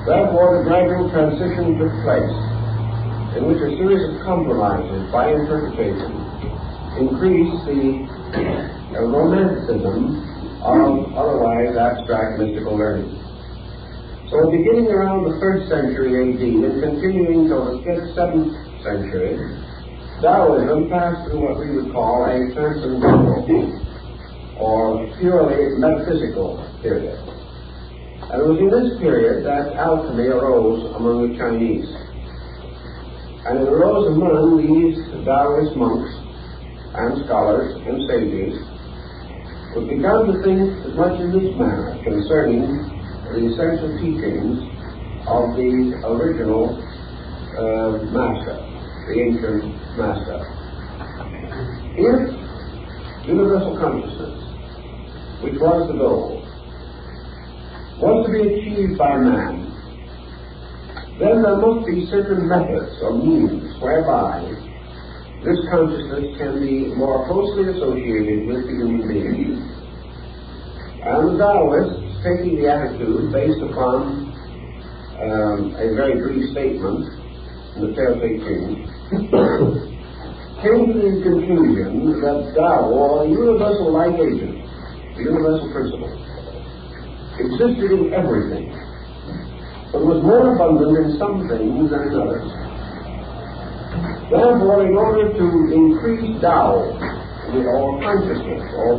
Therefore, the gradual transition took place, in which a series of compromises by interpretation increased the romanticism of otherwise abstract mystical learning. So beginning around the 1st century AD and continuing till the 5th, 7th century, Taoism passed through what we would call a transcendental or purely metaphysical period. And it was in this period that alchemy arose among the Chinese. And it arose among these Taoist monks and scholars and sages who began to think as much in this manner concerning the essential teachings of the original master, the ancient master. If universal consciousness, which was the goal, was to be achieved by man, then there must be certain methods or means whereby this consciousness can be more closely associated with the human being. And the Taoists, taking the attitude based upon a very brief statement in the Tao Te Ching, came to the conclusion that Tao, or the universal life agent, the universal principle, existed in everything, but was more abundant in some things than in others. Therefore, in order to increase Tao, or consciousness, or